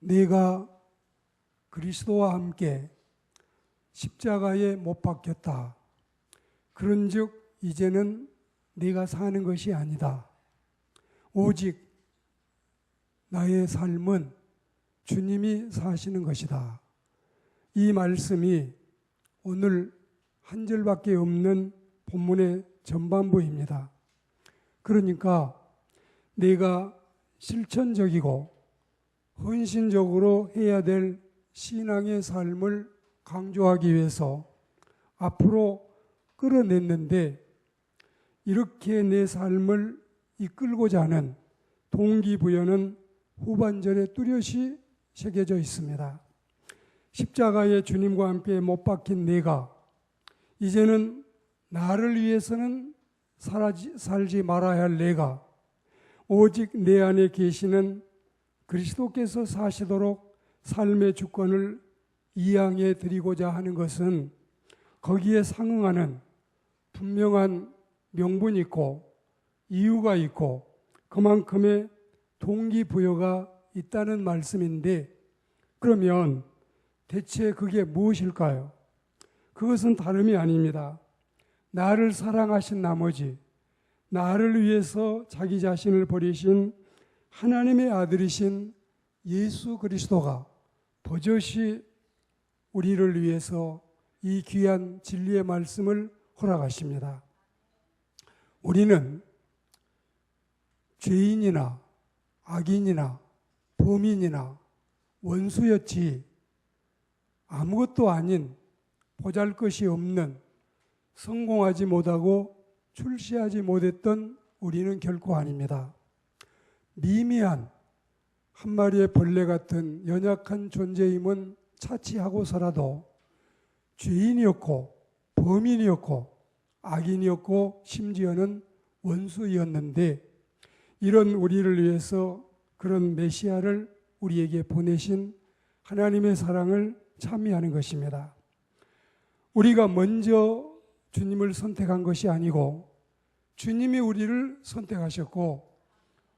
내가 그리스도와 함께 십자가에 못 박혔다. 그런즉 이제는 내가 사는 것이 아니다. 오직 나의 삶은 주님이 사시는 것이다. 이 말씀이 오늘 한 절밖에 없는 본문의 전반부입니다. 그러니까 내가 실천적이고 헌신적으로 해야 될 신앙의 삶을 강조하기 위해서 앞으로 끌어냈는데, 이렇게 내 삶을 이끌고자 하는 동기부여는 후반절에 뚜렷이 새겨져 있습니다. 십자가에 주님과 함께 못 박힌 내가 이제는 나를 위해서는 살지 말아야 할 내가 오직 내 안에 계시는 그리스도께서 사시도록 삶의 주권을 이양해 드리고자 하는 것은 거기에 상응하는 분명한 명분이 있고 이유가 있고 그만큼의 동기부여가 있다는 말씀인데, 그러면 대체 그게 무엇일까요? 그것은 다름이 아닙니다. 나를 사랑하신 나머지 나를 위해서 자기 자신을 버리신 하나님의 아들이신 예수 그리스도가 버젓이 우리를 위해서 이 귀한 진리의 말씀을 허락하십니다. 우리는 죄인이나 악인이나 범인이나 원수였지 아무것도 아닌 보잘것이 없는 성공하지 못하고 출세하지 못했던 우리는 결코 아닙니다. 미미한 한 마리의 벌레 같은 연약한 존재임은 차치하고서라도 죄인이었고 범인이었고 악인이었고 심지어는 원수였는데, 이런 우리를 위해서 그런 메시아를 우리에게 보내신 하나님의 사랑을 찬미하는 것입니다. 우리가 먼저 주님을 선택한 것이 아니고 주님이 우리를 선택하셨고,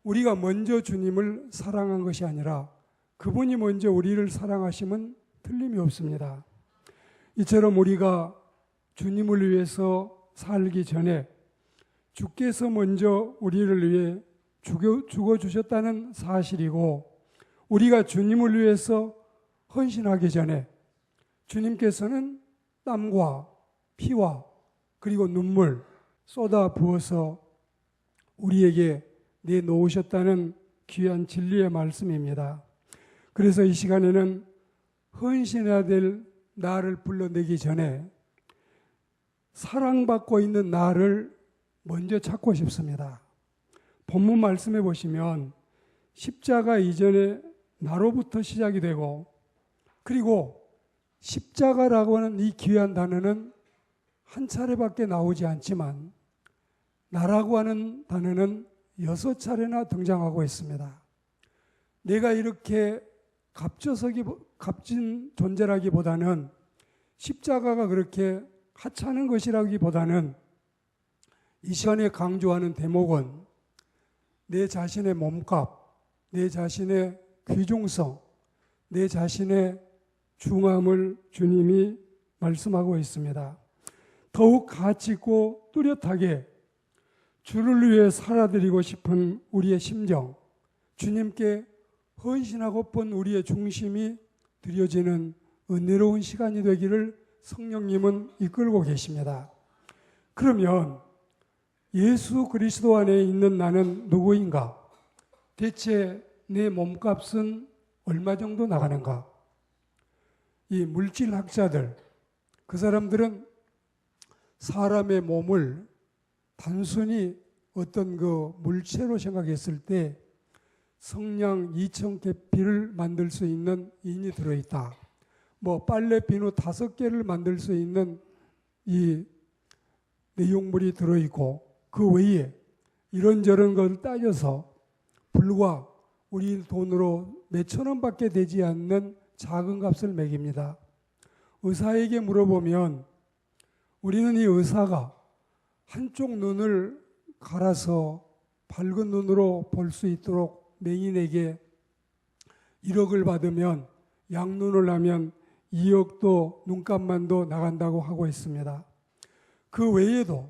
우리가 먼저 주님을 사랑한 것이 아니라 그분이 먼저 우리를 사랑하심은 틀림이 없습니다. 이처럼 우리가 주님을 위해서 살기 전에 주께서 먼저 우리를 위해 죽어주셨다는 사실이고, 우리가 주님을 위해서 헌신하기 전에 주님께서는 땀과 피와 그리고 눈물 쏟아 부어서 우리에게 내놓으셨다는 귀한 진리의 말씀입니다. 그래서 이 시간에는 헌신해야 될 나를 불러내기 전에 사랑받고 있는 나를 먼저 찾고 싶습니다. 본문 말씀해 보시면 십자가 이전에 나로부터 시작이 되고, 그리고 십자가라고 하는 이 귀한 단어는 한 차례밖에 나오지 않지만 나라고 하는 단어는 6차례나 등장하고 있습니다. 내가 이렇게 값진 존재라기보다는, 십자가가 그렇게 하찮은 것이라기보다는 이 시간에 강조하는 대목은 내 자신의 몸값, 내 자신의 귀중성, 내 자신의 중함을 주님이 말씀하고 있습니다. 더욱 가치 있고 뚜렷하게 주를 위해 살아드리고 싶은 우리의 심정, 주님께 헌신하고픈 우리의 중심이 드려지는 은혜로운 시간이 되기를 성령님은 이끌고 계십니다. 그러면 예수 그리스도 안에 있는 나는 누구인가? 대체 내 몸값은 얼마 정도 나가는가? 이 물질학자들, 그 사람들은 사람의 몸을 단순히 어떤 그 물체로 생각했을 때 성냥 2,000개피를 만들 수 있는 인이 들어있다. 빨래 비누 5개를 만들 수 있는 이 내용물이 들어있고, 그 외에 이런저런 걸 따져서 불과 우리 돈으로 몇천 원밖에 되지 않는 작은 값을 매깁니다. 의사에게 물어보면 우리는 이 의사가 한쪽 눈을 갈아서 밝은 눈으로 볼 수 있도록 맹인에게 1억을 받으면 양눈을 하면 2억도 눈값만도 나간다고 하고 있습니다. 그 외에도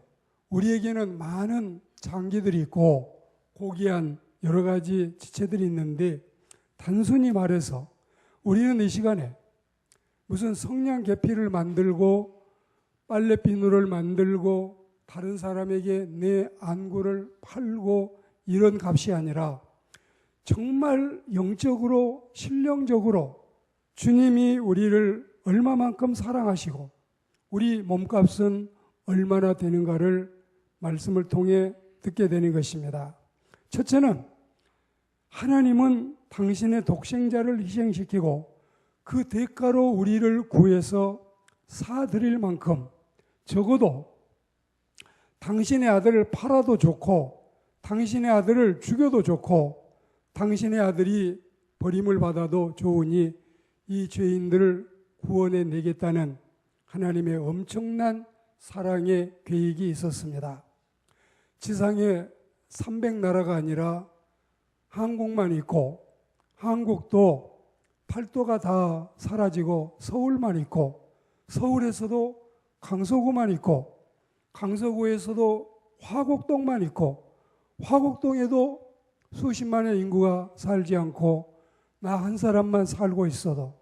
우리에게는 많은 장기들이 있고 고귀한 여러 가지 지체들이 있는데, 단순히 말해서 우리는 이 시간에 무슨 성냥 계피를 만들고 빨래 비누를 만들고 다른 사람에게 내 안구를 팔고 이런 값이 아니라 정말 영적으로 신령적으로 주님이 우리를 얼마만큼 사랑하시고 우리 몸값은 얼마나 되는가를 말씀을 통해 듣게 되는 것입니다. 첫째는 하나님은 당신의 독생자를 희생시키고 그 대가로 우리를 구해서 사드릴 만큼, 적어도 당신의 아들을 팔아도 좋고 당신의 아들을 죽여도 좋고 당신의 아들이 버림을 받아도 좋으니 이 죄인들을 구원해 내겠다는 하나님의 엄청난 사랑의 계획이 있었습니다. 지상에 300나라가 아니라 한국만 있고, 한국도 팔도가 다 사라지고 서울만 있고, 서울에서도 강서구만 있고, 강서구에서도 화곡동만 있고, 화곡동에도 수십만의 인구가 살지 않고 나 한 사람만 살고 있어도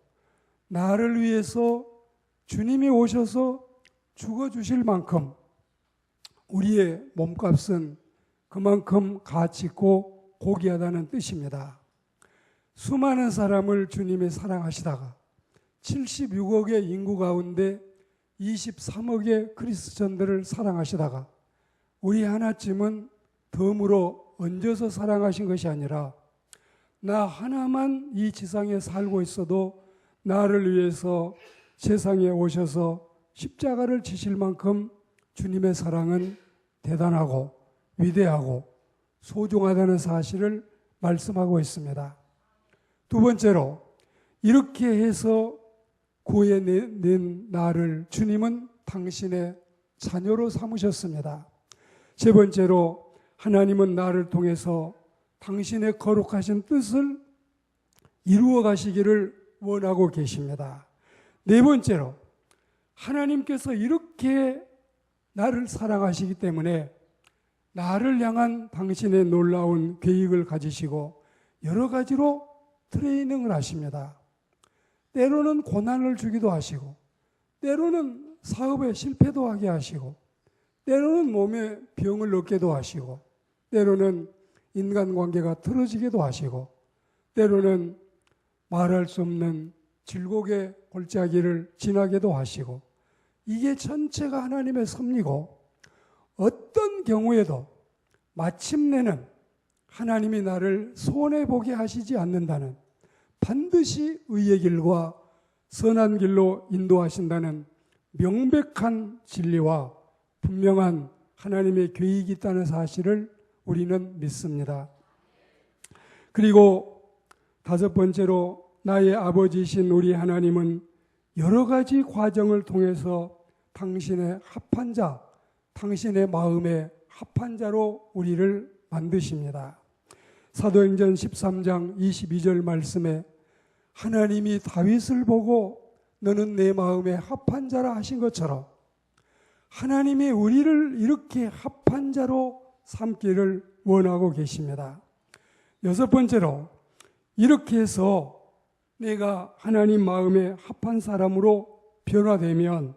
나를 위해서 주님이 오셔서 죽어주실 만큼 우리의 몸값은 그만큼 가치 있고 고귀하다는 뜻입니다. 수많은 사람을 주님이 사랑하시다가 76억의 인구 가운데 23억의 그리스천들을 사랑하시다가 우리 하나쯤은 덤으로 얹어서 사랑하신 것이 아니라 나 하나만 이 지상에 살고 있어도 나를 위해서 세상에 오셔서 십자가를 지실 만큼 주님의 사랑은 대단하고 위대하고 소중하다는 사실을 말씀하고 있습니다. 두 번째로, 이렇게 해서 구해낸 나를 주님은 당신의 자녀로 삼으셨습니다. 세 번째로, 하나님은 나를 통해서 당신의 거룩하신 뜻을 이루어 가시기를 원하고 계십니다. 네 번째로, 하나님께서 이렇게 나를 사랑하시기 때문에 나를 향한 당신의 놀라운 계획을 가지시고 여러 가지로 트레이닝을 하십니다. 때로는 고난을 주기도 하시고, 때로는 사업에 실패도 하게 하시고, 때로는 몸에 병을 얻게도 하시고, 때로는 인간관계가 틀어지기도 하시고, 때로는 말할 수 없는 질곡의 골짜기를 지나게도 하시고, 이게 전체가 하나님의 섭리고, 어떤 경우에도 마침내는 하나님이 나를 손해보게 하시지 않는다는, 반드시 의의 길과 선한 길로 인도하신다는 명백한 진리와 분명한 하나님의 계획이 있다는 사실을 우리는 믿습니다. 그리고 다섯 번째로, 나의 아버지이신 우리 하나님은 여러 가지 과정을 통해서 당신의 합한 자, 당신의 마음에 합한 자로 우리를 만드십니다. 사도행전 13장 22절 말씀에 하나님이 다윗을 보고 너는 내 마음에 합한 자라 하신 것처럼 하나님이 우리를 이렇게 합한 자로 삼기를 원하고 계십니다. 여섯 번째로, 이렇게 해서 내가 하나님 마음에 합한 사람으로 변화되면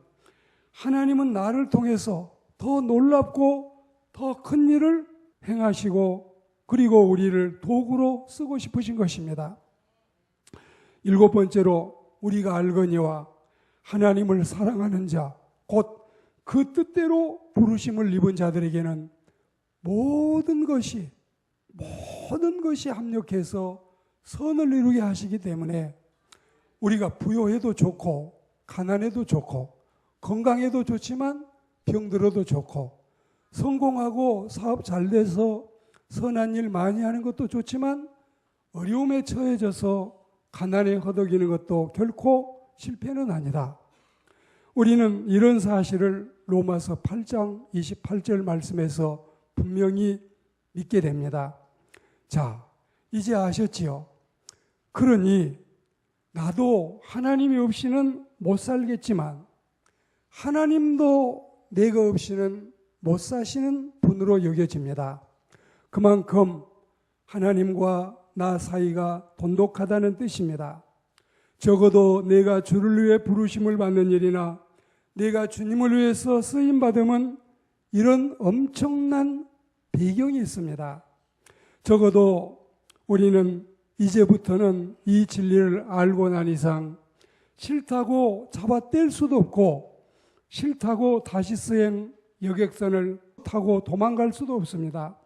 하나님은 나를 통해서 더 놀랍고 더 큰 일을 행하시고 그리고 우리를 도구로 쓰고 싶으신 것입니다. 일곱 번째로, 우리가 알거니와 하나님을 사랑하는 자, 곧 그 뜻대로 부르심을 입은 자들에게는 모든 것이 합력해서 선을 이루게 하시기 때문에 우리가 부요해도 좋고 가난해도 좋고 건강해도 좋지만 병들어도 좋고 성공하고 사업 잘 돼서 선한 일 많이 하는 것도 좋지만 어려움에 처해져서 가난에 허덕이는 것도 결코 실패는 아니다. 우리는 이런 사실을 로마서 8장 28절 말씀에서 분명히 믿게 됩니다. 자, 이제 아셨지요? 그러니 나도 하나님이 없이는 못 살겠지만 하나님도 내가 없이는 못 사시는 분으로 여겨집니다. 그만큼 하나님과 나 사이가 돈독하다는 뜻입니다. 적어도 내가 주를 위해 부르심을 받는 일이나 내가 주님을 위해서 쓰임받음은 이런 엄청난 배경이 있습니다. 적어도 우리는 이제부터는 이 진리를 알고 난 이상 싫다고 잡아뗄 수도 없고 싫다고 다시 수행 여객선을 타고 도망갈 수도 없습니다.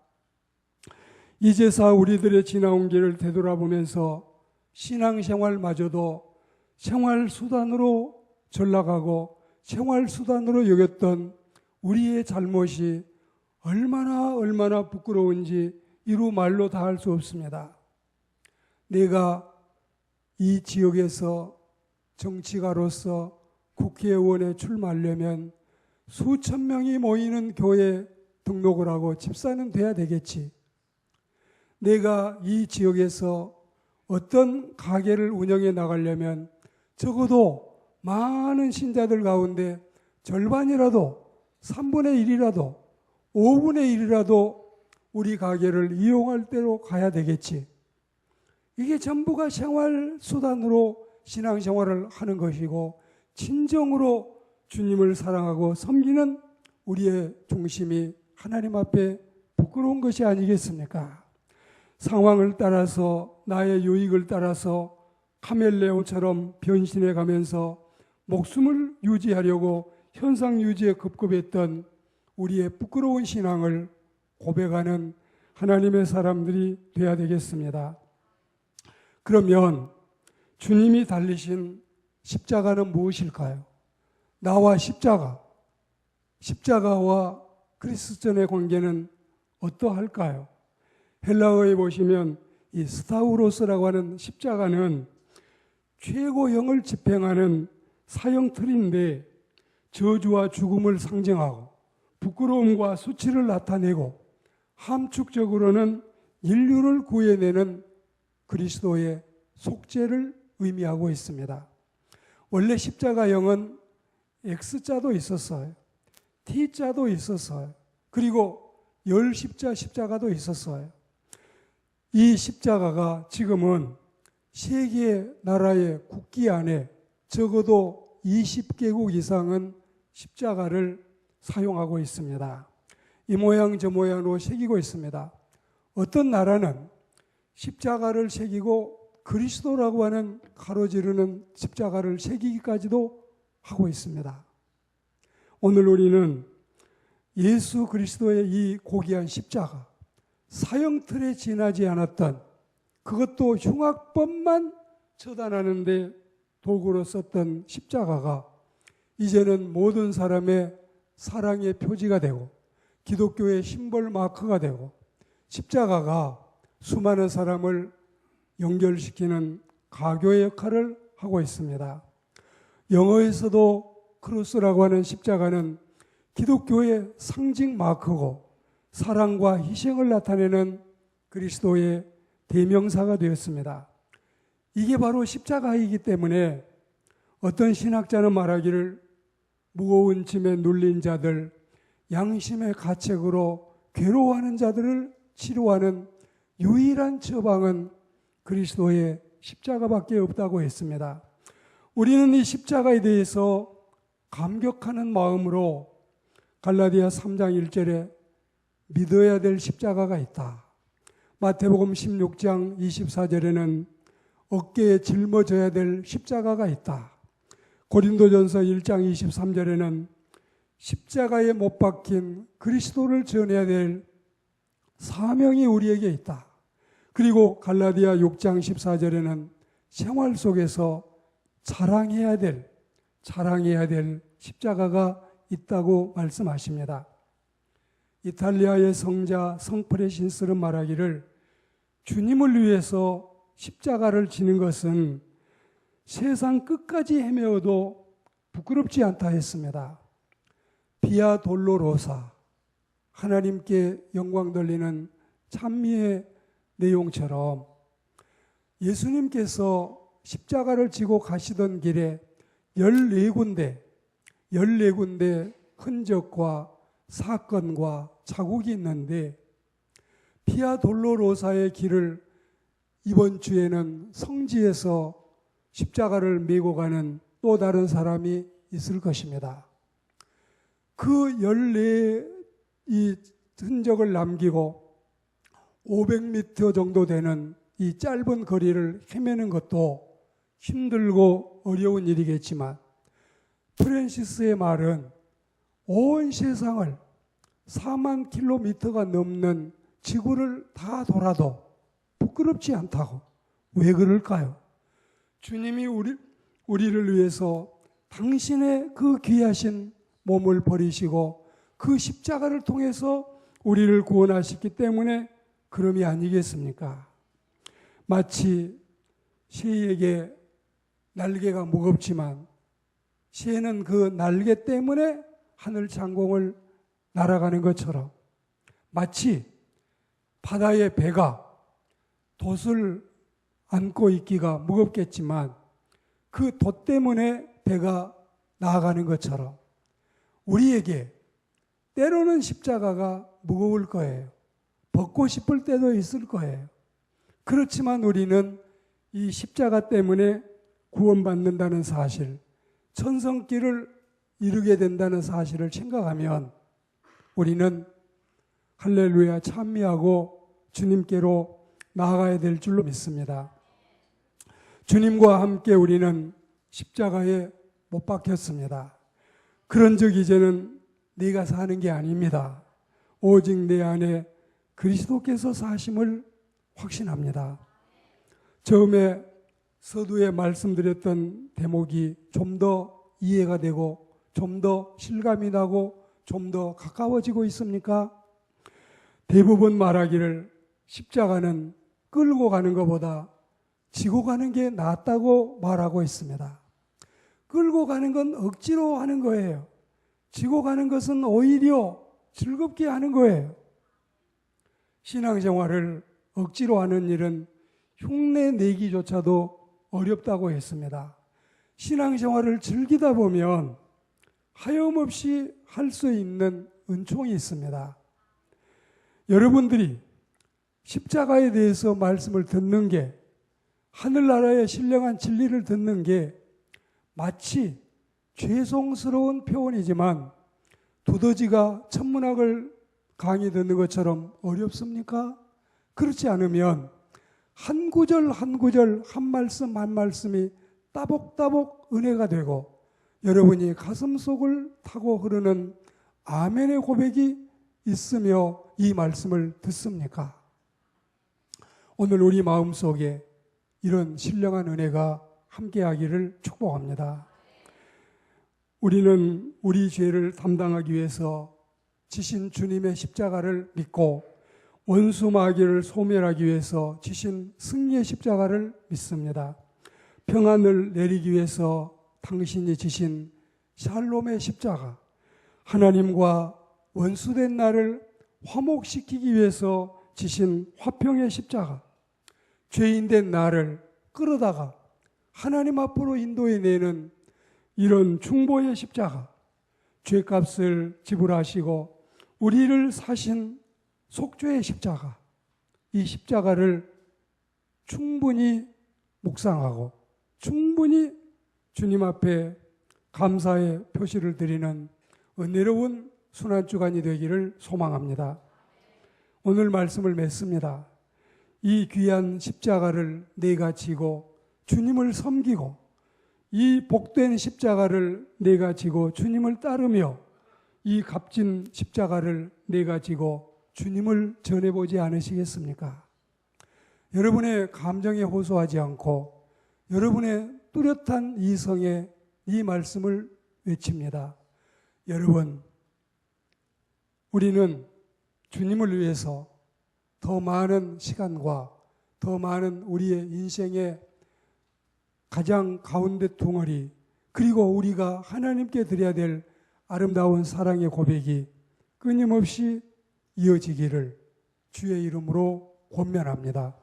이제서 우리들의 지나온 길을 되돌아보면서 신앙생활마저도 생활수단으로 전락하고 생활수단으로 여겼던 우리의 잘못이 얼마나 부끄러운지 이루 말로 다 할 수 없습니다. 내가 이 지역에서 정치가로서 국회의원에 출마하려면 수천 명이 모이는 교회에 등록을 하고 집사는 돼야 되겠지. 내가 이 지역에서 어떤 가게를 운영해 나가려면 적어도 많은 신자들 가운데 절반이라도 3분의 1이라도 5분의 1이라도 우리 가게를 이용할 때로 가야 되겠지. 이게 전부가 생활수단으로 신앙생활을 하는 것이고 진정으로 주님을 사랑하고 섬기는 우리의 중심이 하나님 앞에 부끄러운 것이 아니겠습니까? 상황을 따라서 나의 유익을 따라서 카멜레온처럼 변신해 가면서 목숨을 유지하려고 현상 유지에 급급했던 우리의 부끄러운 신앙을 고백하는 하나님의 사람들이 되어야 되겠습니다. 그러면 주님이 달리신 십자가는 무엇일까요? 나와 십자가와 그리스도전의 관계는 어떠할까요? 헬라어에 보시면 이 스타우로스라고 하는 십자가는 최고형을 집행하는 사형틀인데 저주와 죽음을 상징하고 부끄러움과 수치를 나타내고 함축적으로는 인류를 구해내는 그리스도의 속죄를 의미하고 있습니다. 원래 십자가형은 X자도 있었어요. T자도 있었어요. 그리고 십자가도 있었어요. 이 십자가가 지금은 세계 나라의 국기 안에 적어도 20개국 이상은 십자가를 사용하고 있습니다. 이 모양 저 모양으로 새기고 있습니다. 어떤 나라는 십자가를 새기고 그리스도라고 하는 가로지르는 십자가를 새기기까지도 하고 있습니다. 오늘 우리는 예수 그리스도의 이 고귀한 십자가, 사형틀에 지나지 않았던 그것도 흉악범만 처단하는 데 도구로 썼던 십자가가 이제는 모든 사람의 사랑의 표지가 되고 기독교의 심벌 마크가 되고 십자가가 수많은 사람을 연결시키는 가교의 역할을 하고 있습니다. 영어에서도 크루스라고 하는 십자가는 기독교의 상징 마크고 사랑과 희생을 나타내는 그리스도의 대명사가 되었습니다. 이게 바로 십자가이기 때문에 어떤 신학자는 말하기를 무거운 짐에 눌린 자들, 양심의 가책으로 괴로워하는 자들을 치료하는 유일한 처방은 그리스도의 십자가밖에 없다고 했습니다. 우리는 이 십자가에 대해서 감격하는 마음으로 갈라디아 3장 1절에 믿어야 될 십자가가 있다. 마태복음 16장 24절에는 어깨에 짊어져야 될 십자가가 있다. 고린도전서 1장 23절에는 십자가에 못 박힌 그리스도를 전해야 될 사명이 우리에게 있다. 그리고 갈라디아 6장 14절에는 생활 속에서 자랑해야 될 십자가가 있다고 말씀하십니다. 이탈리아의 성자 성프레신스는 말하기를 주님을 위해서 십자가를 지는 것은 세상 끝까지 헤매어도 부끄럽지 않다 했습니다. 비아 돌로로사, 하나님께 영광 돌리는 찬미의 내용처럼 예수님께서 십자가를 지고 가시던 길에 14군데 흔적과 사건과 자국이 있는데, 비아 돌로로사의 길을 이번 주에는 성지에서 십자가를 메고 가는 또 다른 사람이 있을 것입니다. 그 14이 흔적을 남기고 500m 정도 되는 이 짧은 거리를 헤매는 것도 힘들고 어려운 일이겠지만, 프랜시스의 말은 온 세상을 4만 킬로미터가 넘는 지구를 다 돌아도 부끄럽지 않다고. 왜 그럴까요? 주님이 우리를 위해서 당신의 그 귀하신 몸을 버리시고 그 십자가를 통해서 우리를 구원하셨기 때문에 그럼이 아니겠습니까? 마치 새에게 날개가 무겁지만 새는 그 날개 때문에 하늘 창공을 날아가는 것처럼, 마치 바다의 배가 돛을 안고 있기가 무겁겠지만 그 돛 때문에 배가 나아가는 것처럼, 우리에게 때로는 십자가가 무거울 거예요. 벗고 싶을 때도 있을 거예요. 그렇지만 우리는 이 십자가 때문에 구원받는다는 사실, 천성길을 이루게 된다는 사실을 생각하면 우리는 할렐루야 찬미하고 주님께로 나아가야 될 줄로 믿습니다. 주님과 함께 우리는 십자가에 못 박혔습니다. 그런 적 이제는 네가 사는 게 아닙니다. 오직 내 안에 그리스도께서 사심을 확신합니다. 처음에 서두에 말씀드렸던 대목이 좀 더 이해가 되고 좀 더 실감이 나고 좀 더 가까워지고 있습니까? 대부분 말하기를 십자가는 끌고 가는 것보다 지고 가는 게 낫다고 말하고 있습니다. 끌고 가는 건 억지로 하는 거예요. 지고 가는 것은 오히려 즐겁게 하는 거예요. 신앙생활을 억지로 하는 일은 흉내 내기조차도 어렵다고 했습니다. 신앙생활을 즐기다 보면 하염없이 할 수 있는 은총이 있습니다. 여러분들이 십자가에 대해서 말씀을 듣는 게, 하늘나라의 신령한 진리를 듣는 게 마치 죄송스러운 표현이지만 두더지가 천문학을 강의 듣는 것처럼 어렵습니까? 그렇지 않으면 한 구절 한 구절, 한 말씀 한 말씀이 따복따복 은혜가 되고 여러분이 가슴속을 타고 흐르는 아멘의 고백이 있으며 이 말씀을 듣습니까? 오늘 우리 마음속에 이런 신령한 은혜가 함께하기를 축복합니다. 우리는 우리 죄를 담당하기 위해서 지신 주님의 십자가를 믿고 원수 마귀를 소멸하기 위해서 지신 승리의 십자가를 믿습니다. 평안을 내리기 위해서 당신이 지신 샬롬의 십자가, 하나님과 원수된 나를 화목시키기 위해서 지신 화평의 십자가, 죄인된 나를 끌어다가 하나님 앞으로 인도해내는 이런 중보의 십자가, 죄값을 지불하시고 우리를 사신 속죄의 십자가, 이 십자가를 충분히 묵상하고 충분히 주님 앞에 감사의 표시를 드리는 은혜로운 순환주간이 되기를 소망합니다. 오늘 말씀을 맺습니다. 이 귀한 십자가를 내가 지고 주님을 섬기고 이 복된 십자가를 내가 지고 주님을 따르며 이 값진 십자가를 내가 지고 주님을 전해보지 않으시겠습니까? 여러분의 감정에 호소하지 않고 여러분의 뚜렷한 이성에 이 말씀을 외칩니다. 여러분, 우리는 주님을 위해서 더 많은 시간과 더 많은 우리의 인생의 가장 가운데 덩어리, 그리고 우리가 하나님께 드려야 될 아름다운 사랑의 고백이 끊임없이 이어지기를 주의 이름으로 권면합니다.